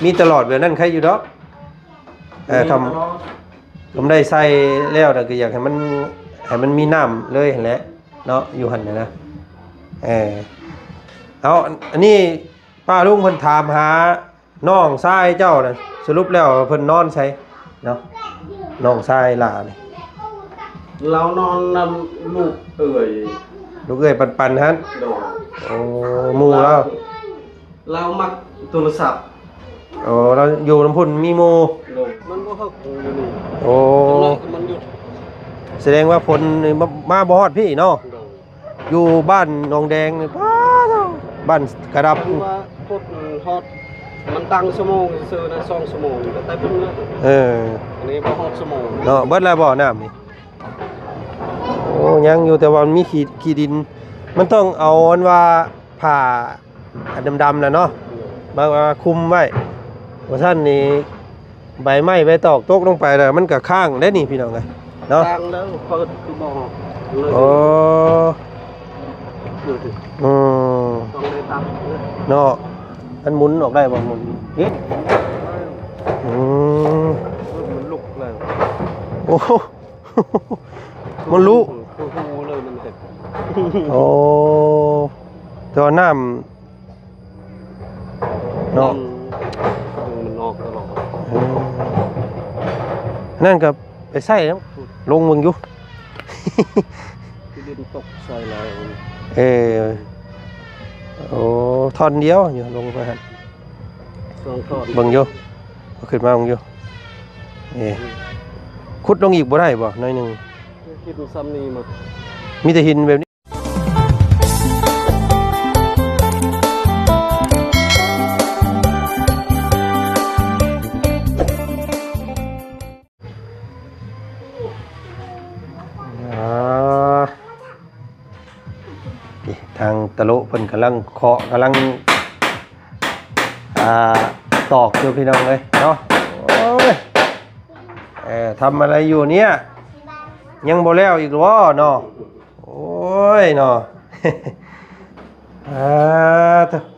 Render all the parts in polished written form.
มีตลอดแบบนั้นใครอยู่ดอกทำได้ใส่แล้วแต่ก็อยากให้มันมีน้ำเลยเห็นแหละเนาะอยู่หันนะเอาอันนี้ป้าลุงเพิ่นถามหาน้องชายเจ้าน่ะสรุปแล้วเพิ่นนอนใช่เนาะน้องชายหล่านี่เรานอนนำลูกลูกเอ้ยปันฮะโอ้หมู่เรามักโทรศัพท์โอ้เราอยู่ลำพูนมีหมู่มันก็เข้าอยู่นี่โอ้มันหยุดแสดงว่าฝนมาบ่ฮอดพี่เนาะอยู่บ้านหนองแดงนี่บ้านกระดับว่าพดฮอดมันตั้งชั่วโมงซื้อนะ2ชั่วโมงก็ได้เพิ่นอันนี้บ่ฮอดชั่วโมงเนาะเบิดแล้วบ่น้ำนี่โอ้ยังอยู่แต่ว่ามันมีขี้ดินมันต้องเอาอันว่าผ้าดำๆน่ะเนาะมาคุมไว้ว่าท่านนี่ใบไม้ใบตอกตกลงไปแล้วมันก็ข้างได้นี่พี่น้องไงเนาะตั้งแล้วเปิดคือบ่โอ้ต้องได้ตั้งเนาะมันหมุนออกได้บ่หมุนนี่มันลุกเลยโอ้มันรู้เลยมันเห็ดโอ้ตัวน้ำเนาะมันออกตลอดนั่นกับไปใส่แล้วลงมึงอยู่ดินตกใส่แล้วโอ้ท่อนเดียวอยู่ลงไปหันบังอยู่ขึ้นมาบังอยู่ขุดลงอีกบ่ได้บ่น้อยหนึ่งคิดซ้ำนี่มามีแต่หินแบบนี้ทางตะลุเพิ่นกำลังเคาะกำลังตอกอยู่พี่น้องเลยเนาะโอ้ยทำอะไรอยู่เนี่ยยังบ่แล้วอีกหรอเนาะโอ้ยเนาะ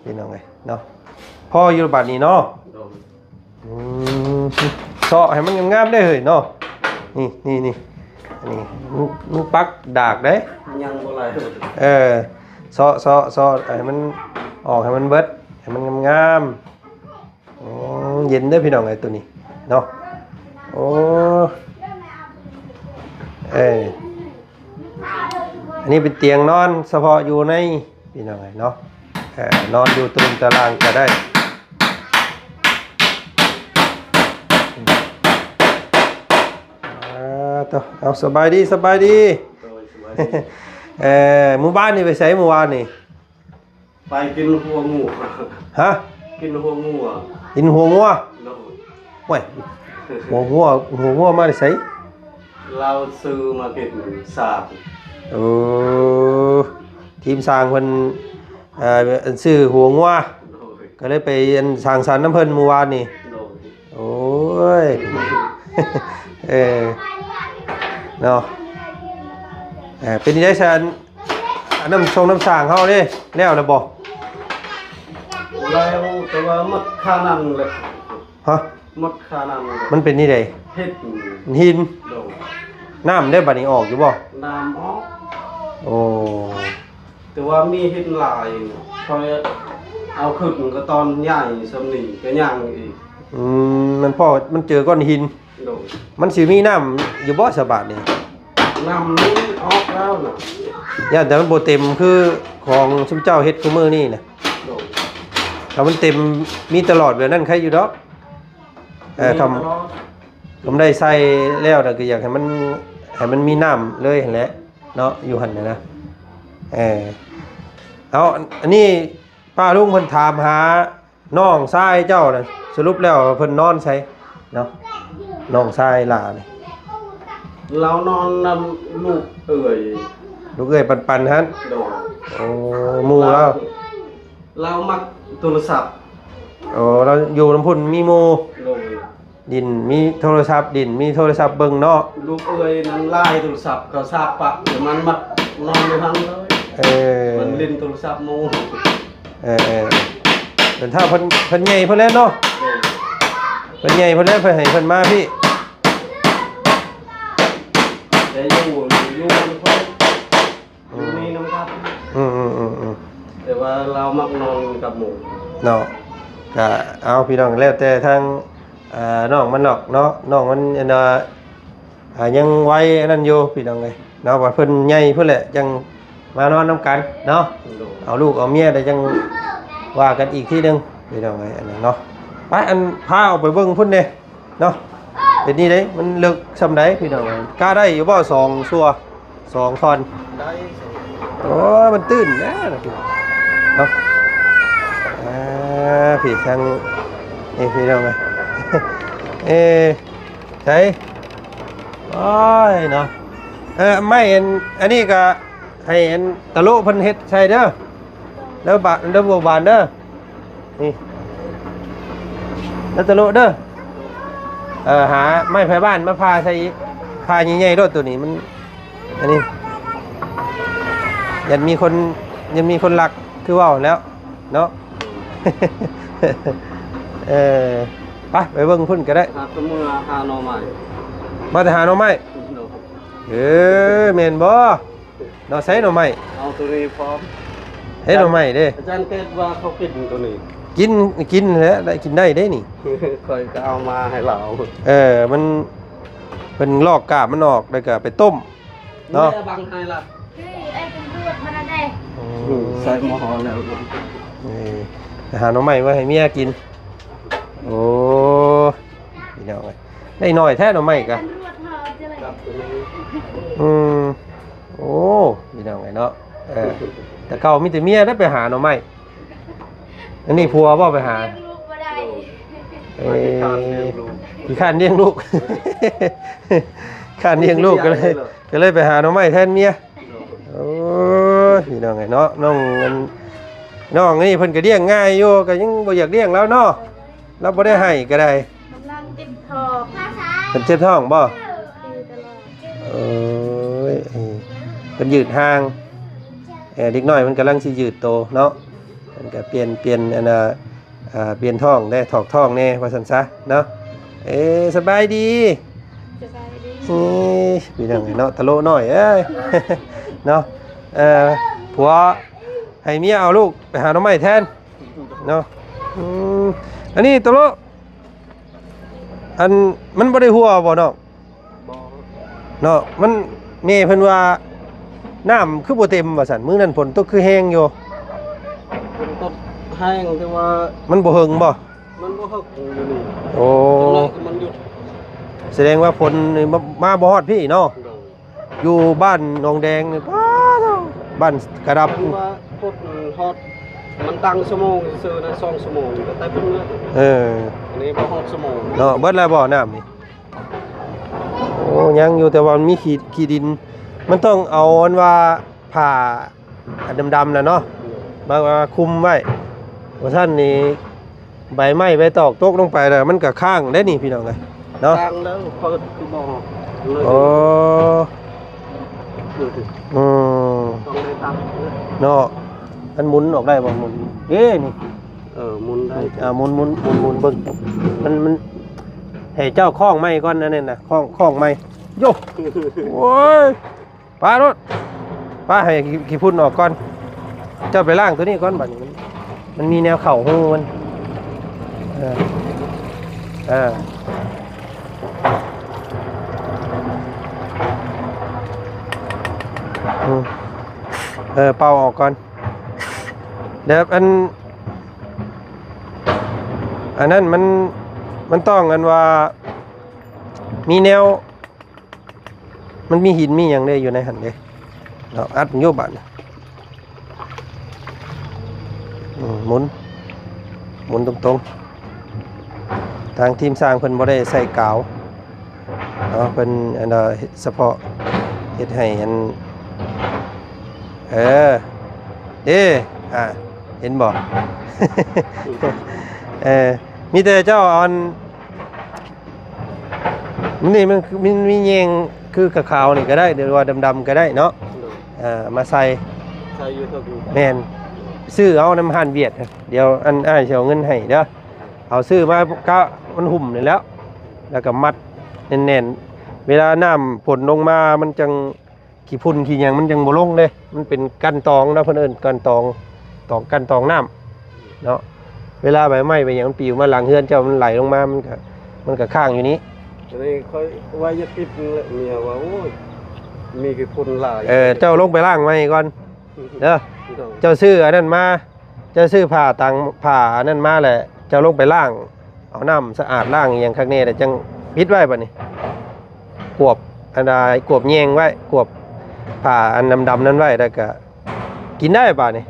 พี่น้องเลยเนาะพ่ออยู่บัดนี้เนาะเสาะให้มันงามๆได้เฮ้ยเนาะนี่อันนี้มึงปักดากได้ยังบ่ไรเสาะให้มันออกให้มันเบิดให้มันงามเย็นได้พี่น้องไอ้ตัวนี้เนาะโอ้อันนี้เป็นเตียงนอนเฉพาะอยู่ในพี่น้องไอ้เนาะนอนอยู่ตรงตารางก็ได้เอาสบายดีหมู่บ้านนี่ไปใส่หมู่บ้านนี่ไปกินหัวงูฮะกินหัวงูกินหัวงัวโอ้ยหัวงัวมาได้ใส่เราซื้อมากินสาบทีมสร้างเพิ่นซื้อหัวงัวก็เลยไปสร้างสรรค์น้ำเพิ่นหมู่บ้านนี่โอ้ยเนาะเป็นยังไงฉันน้ำน้ำสางเขาดิแล้วนะบอกแล้วแต่ว่ามัดคานังเลยฮะมัดคานังมันเป็นนี่ไงหินน้ำได้บัดนี้ออกอยู่บ่น้ำออกโอ้แต่ว่ามีหินลายพอเอาขึ้นก็ตอนใหญ่สำนีก็ย่างอีกมันพ่อมันเจอก้อนหินมันสิมีน้ำอยู่บ่สบายนี่น้ำนี้ออกแล้วนะย่าแต่มันโบเต็มคือของชุมเจ้าเฮ็ดคุมือนี่นะถ้ามันเต็มมีตลอดแบบนั้นใครอยู่ดอกทำได้ใส่แล้วแต่ก็อยากให้มันมีน้ำเลยเห็นแหละเนาะอยู่หันนะเอาอันนี้ป้าลุงเพิ่นถามหาน้องชายเจ้าน่ะสรุปแล้วเพิ่นนอนใช่เนาะน้องชายหล่านี่เรานอนนำลูกลูกเอ้ยปันฮะโอ้หมู่เรามักโทรศัพท์โอ้เราอยู่ลำพูนมีหมู่ดินมีโทรศัพท์ดินมีโทรศัพท์เบิ่งเนาะลูกเอ้ยนั้นไล่โทรศัพท์เขาทราบปะเดี๋ยวมันมัดนอนอยู่ทั้งเลยมันเล่นโทรศัพท์โมเป็นถ้าเพิ่นใหญ่เพิ่นแล้วเนาะ พิ่นใหญ่เพิ่นได้เพิ่นให้เพิ่นมาพี่ แต่อยู่มันคนอยู่นี่นะครับ แต่ว่าเรามักนอนกับหมู เนาะก็เอาพี่น้องแล้วแต่ทางน้องมันหรอกเนาะน้องมันยังไว้อันนั้นอยู่พี่น้องเอ้ยเนาะว่าเพิ่นใหญ่เพิ่นแหละจังมานอนนํกันเนาะเอาลูกเอาเมียได้จังว่ากันอีกทีนึงพี่น้องเอ้ยอันนั้นเนาะไปอันพาออกไปเบิ่งพุ่นเด้เนาะเป็นนี่เด้มันลึกซำใดพี่น้องเอ้ยกล้าได้อยู่บ่2ซัว2ท่อน ได้ โอ้ยมันตื้นนะพี่เนาะพี่ทางนี่พี่น้องเอ้ย ใช่โอ้ยเนาะไม่เห็นอันนี้ก็ให้เห็นตะลุเพิ่นเฮ็ดใช่เด้อแล้วบวบานเด้อนี่แล้วตะลุเด้อหาไม้ไผ่บ้านมาพาใส่พาใหญ่ๆรถตัวนี้มันอันนี้ยังมีคนรักคือว่าวแล้วเนาะ ไปเบิ่งพุ่นก็ได้ หาตัวมือหาหน่อใหม่ มาแต่หาหน่อไม้แม่นบ่เนาะใส่หน่อไม้ เอาตัวนี้พร้อม เฮ็ดหน่อไม้เด้ อาจารย์เกศว่าเขากินตัวนี้ กินแล้วได้กินได้เด้นี่ คอยก็เอามาให้เรา มันเป็นลอกกาบมันออกแล้วก็ไปต้มเนาะ แม่บังให้ละ ไอ้ตำรวจมาได้ ใส่หม้อแล้ว ไปหาหน่อไม้ไว้ให้เมียกินโอ้พี่น้องเอ้ยได้หน่อยแท้หน่อไม้กะ ตำรวจเขาจะอะไร กับตัวนี้ โอ้พี่น้องไงเนาะแต่เก่ามีแต่เมียได้ไปหาหน่อไม้อันนี้ผัวบ่ไปหา เลี้ยงลูกมาได้ ขี้ข้านเลี้ยงลูก ข้านเลี้ยงลูกก็เลยไปหาหน่อไม้แทนเมียโอ้พี่น้องไงเนาะน้องนี่เพิ่นก็เลี้ยงง่ายอยู่ก็ยังบ่อยากเลี้ยงแล้วเนาะเราบ่ได้ให้ก็ได้ กำลังติดทอง เพิ่นเจ็บท้องบ่ ตลอด เอ้ยเป็นยืดห่างเด็กน้อยมันกำลังสิยืดโตเนาะมันก็เปลี่ยนเปลี่ยนท้องได้ถอกท้องแน่ว่าซั่นซะเนาะสบายดี สบายดี พี่น้องเนาะตะโลน้อยเอ้ย เนาะผัวให้เมียเอาลูกไปหาหน่อไม้แทนเนาะอันนี้ตะโลอันมันบ่ได้หัวบ่เนาะ บ่ เนาะมันแม่เพิ่นว่าน้ำคือบ่เต็มว่าซั่นมื้อนั้นฝนตกคือแห้งอยู่ เป็นต้นแห้งที่ว่า มันบ่เฮิงบ่ มันบ่ฮึกอยู่นี่ โอ้ จังไรก็มันหยุด แสดงว่าฝนนี่มาบ่ฮอดพี่เนาะอยู่บ้านหนองแดงนี่ป้าเนาะบ้านกระดับ คือว่าพุดฮอดมันตั้งชั่วโมงซื่อๆนะ2ชั่วโมงก็ได้เพิ่นเมื่อ อันนี้บ่ฮอดชั่วโมง เนาะเบิดแล้วบ่น้ำนี่โอ้ยังอยู่แต่ว่ามันมีขี้ดิน มันต้องเอาอันว่าผ้าอันดำๆน่ะเนาะมาคุมไว้ว่าท่านนี่ใบไม้ใบตอกตกลงไปแล้วมันก็ค้างได้นี่พี่น้องเอ้ยเนาะ ตั้งแล้วเปิดคือบ่เลย โอ้ ดูดิ อืม ต้องได้ตั้ง เนาะมันหมุนออกได้บ่หมุนนี่ หมุนได้ หมุนเบิ่งมันให้เจ้าคล้องไม้ก่อนนั่นน่ะนะคล้องไม้โยโอ้ยปลารถปลาให้ขี้พุ่นออกก่อนเจ้าไปล้างตัวนี้ก่อนบัดนี้มันมีแนวเข่าหูมันเป่าออกก่อนเดี๋ยวอันนั้นมันต้องกันว่ามีแนวมันมีหินมีอย่างได้อยู่ในหันเด้เราอัดโยบันหมุนตรงๆทางทีมสร้างเพิ่นบ่ได้ใส่กาวเนาะเพิ่นเฉพาะเฮ็ดให้อันเห็นบ่ มีแต่เจ้าอ่อนนี่มันมีแยงคือกระขาวนี่ก็ได้หรือว่าดำๆก็ได้เนาะมาใส่ ใช้อยู่เท่านี้ แม่นซื้อเอาน้ำหั่นเวียดเดี๋ยวอันอ้ายสิเอาเงินให้เด้อเอ เอาซื้อมาก็มันหุ่มนี่แล้ว แล้วก็มัดแน่นๆเวลาน้ำฝนลงมามันจังขี้พุ่นขี้หยังมันจังบ่ลงเด้มันเป็นกันตองนะเพิ่นเอิ้นกันตองกันตองน้ำเนาะเวลาใบไม้ใบหยังมันปลิวมาหลังเฮือนเจ้ามันไหลลงมามันก็ข้างอยู่นี้ อันนี้ค่อยว่าจะติดเมียว่าโอ้ยมีกี่คนหลาย เจ้าลงไปล้างไว้ก่อนเด้อเจ้าซื้ออันนั้นมาเจ้าซื้อผ้าอันนั้นมาแหละเจ้าลงไปล้างเอาน้ำสะอาดล้างอย่างข้างในแต่จังปิดไว้บัดนี้กวบอันใดกวบแยงไว้กวบผ้าอันดำๆนั้นไว้แล้วก็กินได้บาดนี้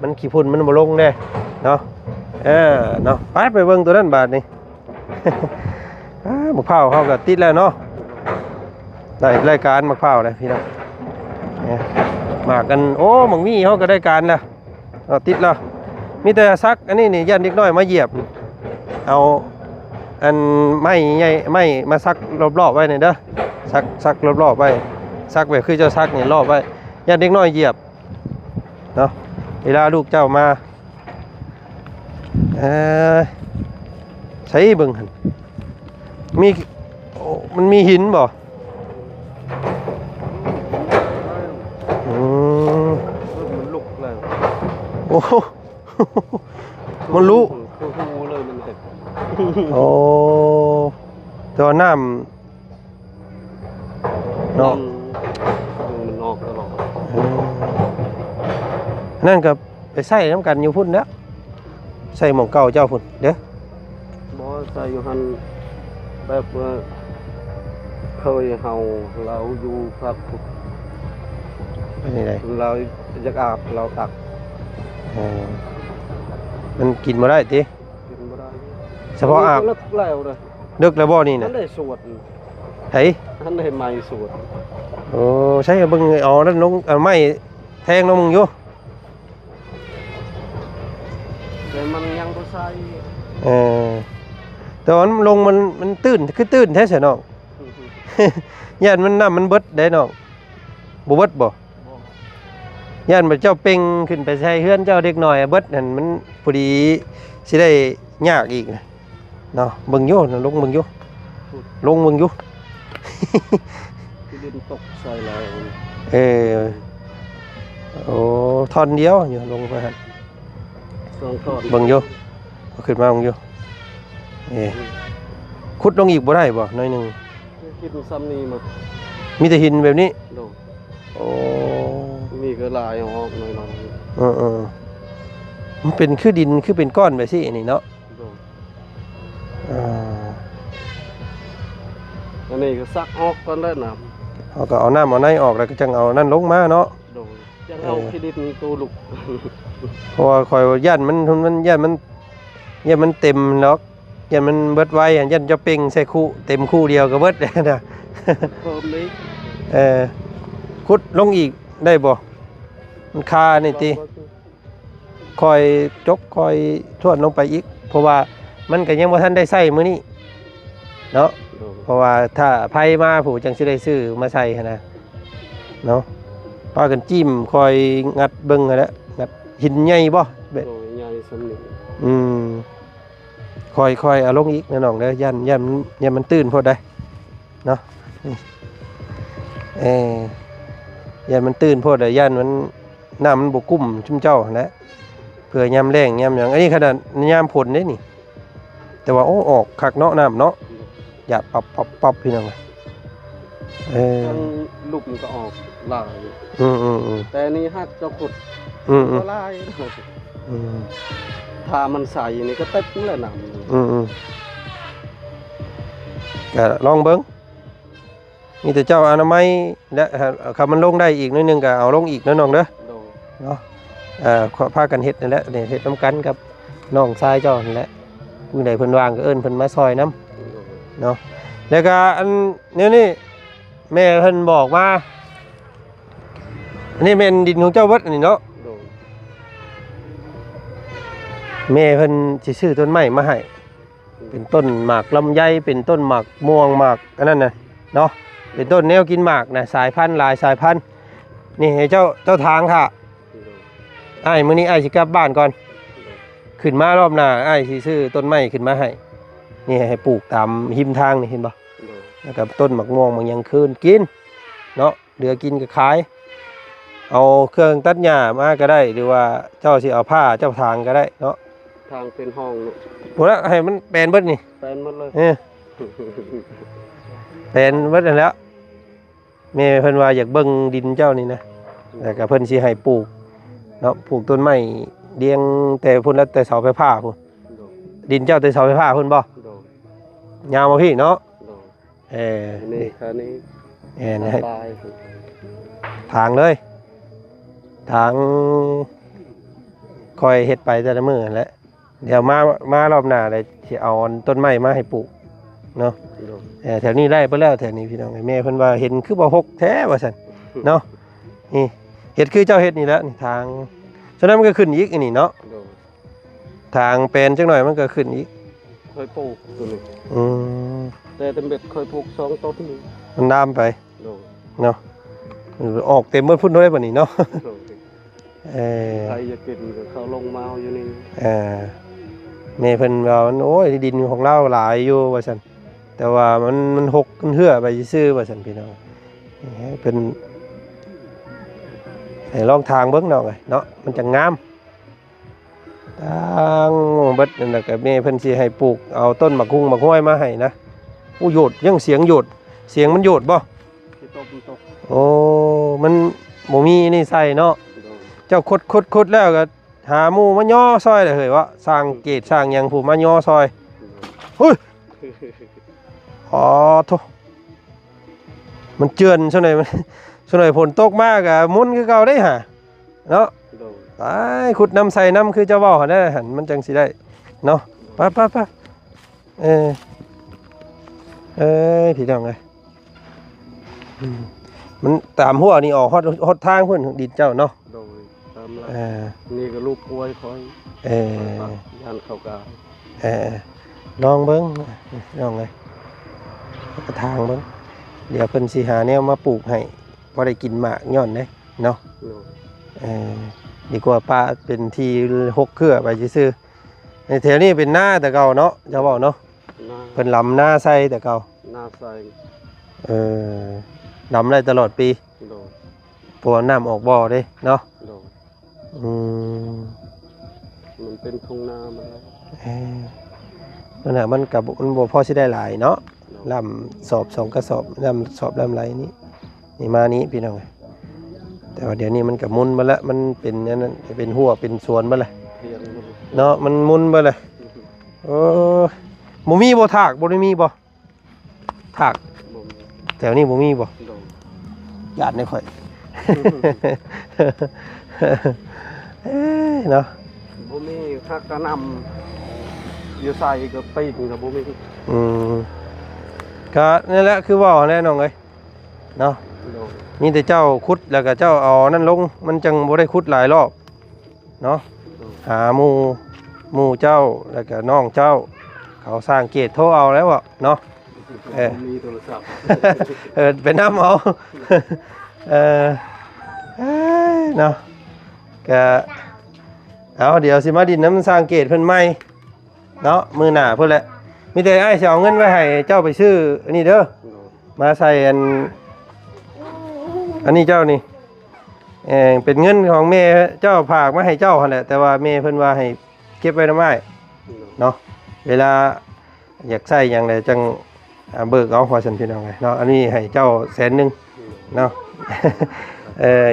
มันขี้ฝุ่นมันบ่ลงเด้เนาะเนาะไปเบิ่งตัวนั้นบาดนี้ มะพร้าวเขาก็ติดแล้วเนาะได้รายการมะพร้าวเลยพี่น้องมากันโอ้หมังมี่เขาก็ได้การแล้วติดแล้วมีแต่ซักอันนี้นี่ยันเด็กน้อยมาเหยียบเอาอันไม้ใหญ่ไม้มาซักรอบๆไว้นี่เด้อซักรอบๆไว้ซักแบบคือเจ้าซักนี่รอบไว้ยันเด็กน้อยเหยียบเนาะเวลาลูกเจ้ามาใช้เบิ่งหั่นมีมันมีหินบ่มันลุกแล้ว โอ้ มันรู้ คือหูเลยมันเห็ด โอ้ตัวน้ำเนาะ มันออกตลอด นั่นก็ไปใส่น้ำกันอยู่พุ่นแล้วใส่หม่องเก่าเจ้าพุ่นเด้อ บ่ใส่อยู่หันแบบว่าเคยเฮาเราอยู่ครับ เป็นยังไง เราอยากอาบเราตัก มันกินมาได้ติ กินบ่ได้ เฉพาะอาบ เลิกแล้วเลย ดึกแล้วบ่นี่ ท่า นะ นได้สวด ไห้ ท่านได้ไม้สวด โอ้ใช่เบิ่งเอานั่นลงเอาไม้แทงลงมึงอยู่ แต่มันยังบ่ใส่ แต่ว่ามันลงมันตื้นคือตื้นแท้เสียน้อง ย่านมันน้ำมันเบิดได้น้องบ่เบิดบ่ย่านมันเจ้าเป่งขึ้นไปใช้เฮือนเจ้าเด็กน้อยเบิดนั่นมันพอดีสิได้ยากอีกเนาะเบิ่งอยู่น่ะลงเบิ่งอยู่ลงเบิ่งอยู่ ที่ดินตกใส่แล้ว โอ้ท่อนเดียวอยู่ลงไปหั่น สองทอด เบิ่งอยู่เอาขึ้นมาเบิ่งอยู่ขุดลงอีกบ่ได้บ่หน่อยหนึง คิดซ้ำนี้มา มีแต่หินแบบนี้ โด โอ้ มีก็ลายออกหน่อย มันเป็นคือดินคือเป็นก้อนแบบสินี่เนาะ ๆโดอันนี้ก็ซักออกก่อนแล้วนะ เขาก็เอาน้ำเอาในออกแล้วก็จังเอานั่นลงมาเนาะ โดจะเอาที่ดินตัวลุก เพราะว่าคอยย่านมันย่านมันเต็มเนาะย่านมันเบิดไว้ย่านจะเป่งใส่คู่เต็มคู่เดียวก็เบิด นะ เพิ่มนี้ ขุดลงอีกได้บ่มันคานี่ติคอยจกคอยทวนลงไปอีกเพราะว่ามันก็ยังบ่ทันได้ใช้มื้อนี้เนาะเพราะว่าถ้าไผมาผู้จังสิได้ซื้อมาใช้หันนะเนาะพากันจิ้มคอยงัดเบิ่งหั่นแหละงัดหินใหญ่บ่ โดยใหญ่สำนึก คอยเอาลงอีกนะน้องเด้อย่านมันตื้นพอได้เนาะย่านมันตื้นพอได้ย่านมันน้ำมันบ่กุ้มชุมเจ้าหั่นแหละเพื่อยามแล้งยามหยังอันนี้ขนาดยามฝนเด้นี่แต่ว่าโอ้ออกคักเนาะน้ำเนาะหยาดปับพี่น้องทั้งลุกมันก็ออกลายแต่นี่ฮักเจ้าขุดก็ลายถ้ามันใส่นี่ก็เต็มเลยน้ำ ก็ลองเบิ้งมีแต่เจ้าอนามัยและคำมันลงได้อีกนิดนึงก็เอาลงอีกนะน้องเด้อเนาะพากันเฮ็ดนั่นแหละนี่เฮ็ดน้ำกันกับน้องชายเจ้านั่นแหละผู้ใดเพิ่นวางก็เอิ้นเพิ่นมาซอยน้ำเนาะแล้วก็อันนี้แม่เพิ่นบอกมาอันนี้เป็นดินของเจ้าวัดนี่เนาะแม่เพิ่นสิซื้อต้นไม้มาให้เป็นต้นหมากลำไยเป็นต้นหมากม่วงหมากอันนั้นน่ะเนาะเป็นต้นแนวกินหมากนะสายพันธุ์หลายสายพันธุ์นี่ให้เจ้าทางค่ะอ้ายมื้อนี้อ้ายสิกลับบ้านก่อน ขึ้นมารอบหน้าอ้ายสิซื้อต้นไม้ขึ้นมาให้นี่ให้ปลูกตามหิมทางนี่เห็นบ่ โดย แล้วก็ต้นมะม่วงมันยังคืนกินเนาะเหลือกินก็ขายเอาเครื่องตัดหญ้ามาก็ได้หรือว่าเจ้าสิเอาผ้าเจ้าทางก็ได้เนาะ ทางเป็นห้องเนาะ พอแล้วให้มันแปลนเบิดนี่ แปลนหมดเลย แปลนเบิดนั่นแหล้วแม่เพิ่นว่าอยากเบิ่งดินเจ้านี่นะแล้วก็เพิ่นสิให้ปลูกเนาะปลูกต้นไม้เรียงแต่พุ่นแล้วแต่เสาไฟฟ้าพุ่น โดย ดินเจ้าแต่เสาไฟฟ้าพุ่นบ่ โดย ยาวมาพี่เนาะ โดย นี่ นี่คันนี้ นะให้ ตาย ทางเลยทางคอยเฮ็ดไปแต่ละมื้อนั่นแหละเดี๋ยวมารอบหน้าได้สิเอาต้นไม้มาให้ปลูกเนาะ โดย แถวนี้ไล่ไปแล้วแถวนี้พี่น้องแม่เพิ่นว่าเห็นคือบ่ฮกแท้ว่าซั่นเนาะนี่เฮ็ดคือเจ้าเฮ็ดนี่แหละนี่ทางฉะนั้นมันก็ขึ้นอีกอันนี้เนาะ โดย ทางเป็นจังหน่อยมันก็ขึ้นอีก เคยปลูกตัวนี้ อืม แต่เต็มเบ็ดเคยปลูก2ต้นนี่ มันน้ำไป โดย เนาะออกเต็มเบิดพุ่นด้วยบัดนี้เนาะ โดย เออ ใครจะกินก็เขาลงมาเอาอยู่นี่ แม่เพิ่นว่าโอ้ยดินของเราหลายอยู่ว่าซั่นแต่ว่ามันหกมันเหื่อไปซื่อๆว่าซั่นพี่น้องให้เพิ่นให้ลองทางเบิ่งเนาะไงเนาะมันจะงามทางเบิดนั่นน่ะก็แม่เพิ่นสิให้ปลูกเอาต้นมะกุ้งมะห้วยมาให้นะอู้โยดยังเสียงโยดเสียงมันโยดบ่ ที่ตก โอ้มันบ่มีนี่ใส่เนาะ โดย เจ้าขุดแล้วก็หาหมู่มาย่อซอยเลยเฮ้ยว่าสร้างเกตสร้างหยังผู้มาย่อซอยเฮ้ยอ๋อโธ่มันเจือนซะหน่อยมันซะหน่อยฝนตกมากอะมุนคือเก่าได้ห่าเนาะ โดย ตายขุดน้ำใส่น้ำคือเจ้าเว้าหั่นได้หั่นมันจังสิได้เนาะไปเออพี่น้องเอ้ยมันตามหัวนี่ออกฮอดทางพุ่นดินเจ้าเนาะ โดยตามละ เออ นี่ก็ลูกป่วยคอย เออ ยันเข้ากา ลองเบิ้งลองเลยกระทางเบิ้งเดี๋ยวเพิ่นสิหาแนวมาปลูกให้พอได้กินหมากย้อนเด้เนาะ โดย ดีกว่าป้าเป็นที่หกเครือไปซื่อๆในแถวนี้เป็นหน้าแต่เก่าเนาะจะบอกเนาะ หน้า เพิ่นลำหน้าใส่แต่เก่า หน้าใส ลำได้ตลอดปี โดย เพราะว่าน้ำออกบ่อเด้เนาะ โดย อืม มันเป็นทุ่งนามาแล้ว นั่นน่ะมันกับมันบ่พอสิได้หลายเนาะลำสอบสองกระสอบลำสอบลำไรนี่มานี้พี่น้องแต่ว่าเดี๋ยวนี้มันกับมุนมาแล้วมันเป็นอันนั้นเป็นหัวเป็นสวนมาเลย เพียงมัน เนาะมันมุนมาเลยโอ้บ่มีบ่ถากบ่ได้มีบ่ถาก บ่ม แถวนี้บ่มีบ่ โดย ญาติได้ค่อย เนาะ บ่มีฮักกะนำอยู่ใส่ก็ปีนก็บ่มี อืมก็นั่นแหละคือว่าแน่น้องเอ้ยเนาะ โดย นี่แต่เจ้าขุดแล้วก็เจ้าเอานั่นลงมันจังบ่ได้ขุดหลายรอบเนาะหาหมู่เจ้าแล้วก็น้องเจ้าเขาสร้างเกตโทรเอาแล้วอ่ะเนาะ บ่มีโทรศัพท์ ไปน้ำเอา เออเนาะก็เอาเดี๋ยวสิมาดินน้ำสร้างเกตเพิ่นใหม่เนาะมือหน้าเพิ่นแหละมีแต่ไอ้สิเอาเงินไว้ให้เจ้าไปซื้ออันนี้เด้อ โดย มาใส่อันนี้เจ้านี่เป็นเงินของแม่เจ้าฝากมาให้เจ้าหั่นแหละแต่ว่าแม่เพิ่นว่าให้เก็บไว้นำไม้เนาะเวลาอยากใช้หยังไดจังเบิกเอาว่าซั่นพี่น้องไงเนาะอันนี้ให้เจ้า100,000เนาะ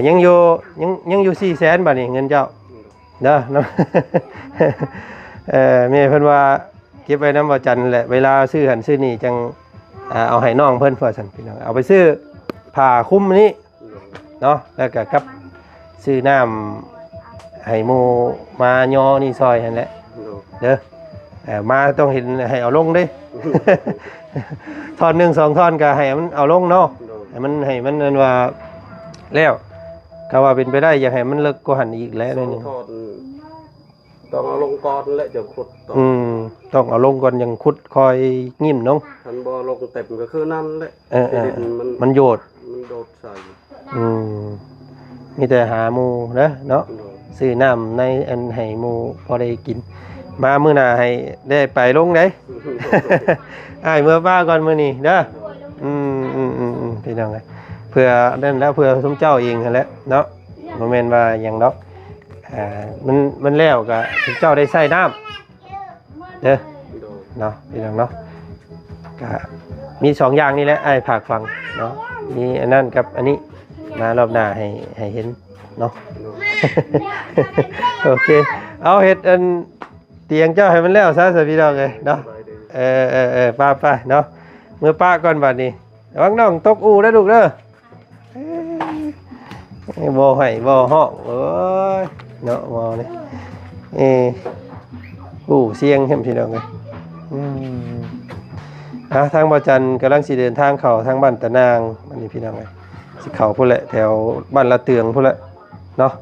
ยังอยู่400,000บาทนี่เงินเจ้าเด้อเนาะ แม่เพิ่นว่าเก็บไว้นำบ่จันทร์แหละเวลาซื้อหันซื้อนี่จังเอาให้น้องเพิ่นว่าซั่นพี่น้องเอาไปซื้อผ้าคลุมอันนี้เนาะแล้วก็กับซื้อน้ำให้หมู่มาย่อนี่ซอยหั่นแหละ โดย เด้อมาต้องเห็นให้เอาลงเด้ ท่อน1 2ท่อนก็ให้มันเอาลงเนาะ โดย ให้มันนั่นว่าแล้วก็ว่าเป็นไปได้อยากให้มันเลิกกว่าหันอีกแล้วหน่อยหนึง ทอดต้องเอาลงก่อนแล้วจะขุดต่อ ต้องเอาลงก่อนยังขุดคอยงิ่มน้อง ทันบ่ลงเต็มก็คือนั่นแหละ ดิน มันโยด มันโดดใส่ มีแต่หาหมูนะเนาะ โดย ซื้อน้ำในอันให้หมูพอได้กิน มามื้อหน้าให้ได้ไปลงได้ อ้ายเมื่อป้าก่อนมื้อนี้เด้อพี่น้องเอ้ยเพื่อนั่นแล้วเพื่อสมเจ้าเองนั่นแหละเนาะบ่แม่นว่าหยังดอกมันแล้วก็สมเจ้าได้ใช้น้ำเด้อเนาะพี่น้องเนาะก็มีสองอย่างนี่แหละอ้ายฝากฟังเนาะมีอันนั้นกับอันนี้มารอบหน้าให้เห็นเนาะ โอเคเอาเฮ็ดอันเตียงเจ้าให้มันแล้วซะสิพี่น้องเอ้ยเนาะไปเนาะเมื่อป้าก่อนบัดนี้ระวังน้องตกอูเด้อลูกเด้อบ่ให้บ่ฮ้องโอ้ยเนาะบ่นี่เสียงเห็นพี่น้องเอ้ยทางบ่จันกำลังสิเดินทางเข้าทางบ้านตะนางอันนี้พี่น้องเอ้ยสิเข้าพุ่นแหละแถวบ้านละเตืองพุ่นแหละเนาะ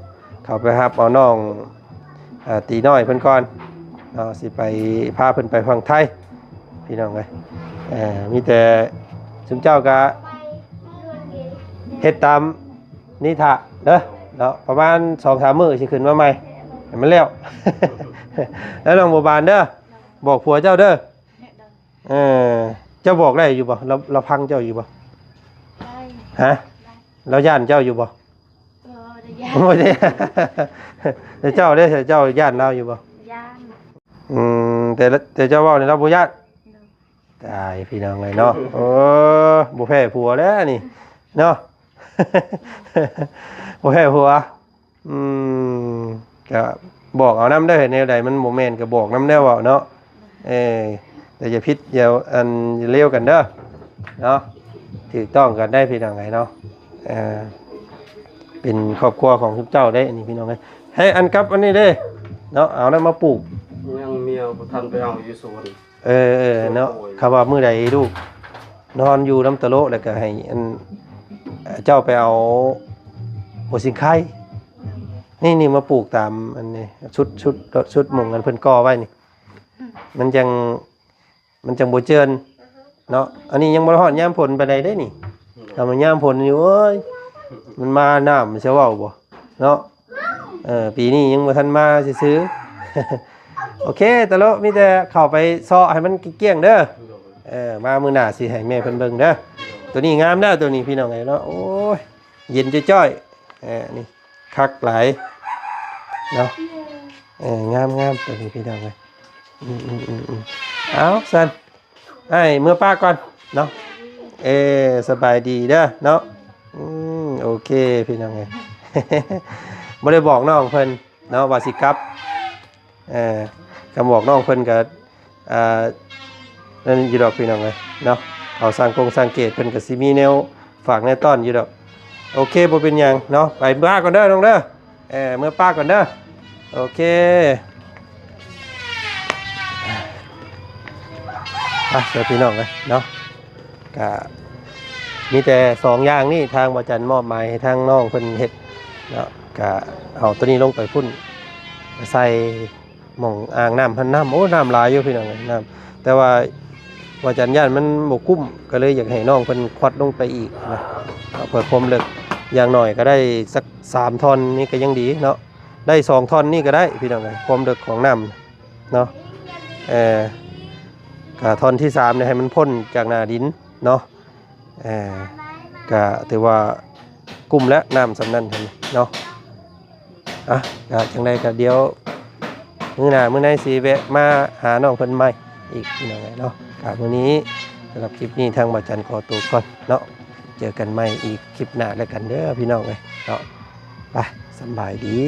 เข้าไปรับเอาน้องตีน้อยเพิ่นก่อนเนาะสิไปพาเพิ่นไปฝั่งไทยพี่น้องเอ้ยมีแต่ซุมเจ้าก็เฮ็ดตามนิทะเด้อเนาะประมาณ 2-3 มื้อสิขึ้นมาใหม่ให้มันแล้ว แล้วน้องบัวบานเด้อบอกผัวเจ้าเด้อเจ้าบอกได้อยู่บ่เราพังเจ้าอยู่บ่ ได้ ฮะเราย่านเจ้าอยู่บ่ ได้ยา บ่ได้ แต่เจ้าได้เจ้าย่านเราอยู่บ่ ย่าง แต่เจ้าเว้านี่เราบ่ย่านตายพี่น้องเลยเนาะบ่แพ้ผัวแล้วนี่เนาะ บ่แพ้ผัวก็บอกเอานำได้แนวใดมันบ่แม่นก็บอกนำแนวเว้าเนาะแต่อย่าผิดอย่าเลี้ยวกันเด้อเนาะถูกต้องกันได้พี่น้องไงเนาะเป็นครอบครัวของทุกเจ้าได้อันนี้พี่น้องไงให้อันกับอันนี้เด้เนาะเอานั้นมาปลูก ยังเมียบ่ทันไปเอาอยู่สวน เนาะคำว่ามื้อใดลูกนอนอยู่น้ำตะโลแล้วก็ให้อันเจ้าไปเอาหัวสิงไข่นี่มาปลูกตามอันนี้ชุดหม่องกันเพิ่นก่อไว้นี่มันจังบ่เจินเนาะอันนี้ยังบ่ฮอดยามฝนปานใดได้นี่ถ้ามันยามฝนอยู่เอ้ยมันมาน้ำมันสิเว้าบ่เนาะปีนี้ยังบ่ทันมาซื้อๆ โอเคตะโลมีแต่เข้าไปซ้อให้มันเกลี้ยงเด้อมามื้อหน้าสิให้แม่เพิ่นเบิ่งเด้อตัวนี้งามเด้อตัวนี้พี่น้องไงเนาะโอ้ยเย็นจ้อยๆนี่คักหลายเนาะงามตัวนี้พี่น้องไงเอาสันไอ้เมื่อป้าก่อนเนาะสบายดีเด้อเนาะโอเคพี่น้องไง บ่ได้บอกน้องเพิ่นเนาะว่าสิกลับคำบอกน้องเพิ่นก็นั่นอยู่ดอกพี่น้องไงเนาะเอาสังเกตเพิ่นก็สิมีแนวฝากในต้อนอยู่ดอกโอเคบ่เป็นหยังเนาะไปป้าก่อนเด้อน้องเด้อเมื่อป้าก่อนเด้อโอเคเดี๋ยวพี่น้องเลยเนาะก็มีแต่2อย่างนี่ทางบ่จันมอบหมายให้ทางน้องเพิ่นเฮ็ดเนาะก็เอาตัวนี้ลงไปพุ่นใส่หม่องอ่างน้ำพันน้ำโอ้น้ำหลายอยู่พี่น้องเอ้ยน้ำแต่ว่าบ่จันย่านมันบ่คุ้มก็เลยอยากให้น้องเพิ่นควัดลงไปอีกนะเพื่อความลึกอย่างน้อยก็ได้สัก3ท่อนนี่ก็ยังดีเนาะได้2ท่อนนี่ก็ได้พี่น้องเอ้ยความลึกของน้ำเนาะก็ท่อนที่3เนี่ยให้มันพ้นจากหน้าดินเนาะก็ถือว่ากุ้มและน้ำสำนันเนาะก็จังใดก็เดี๋ยวมื้อหน้ามื้อไหนสิแวะมาหาน้องเพิ่นใหม่อีกพี่น้องเนาะก็มื้อนี้สำหรับคลิปนี้ทางบ่จันขอตัวก่อนเนาะเจอกันใหม่อีกคลิปหน้าแล้วกันเด้อพี่น้องเนาะไปสบายดี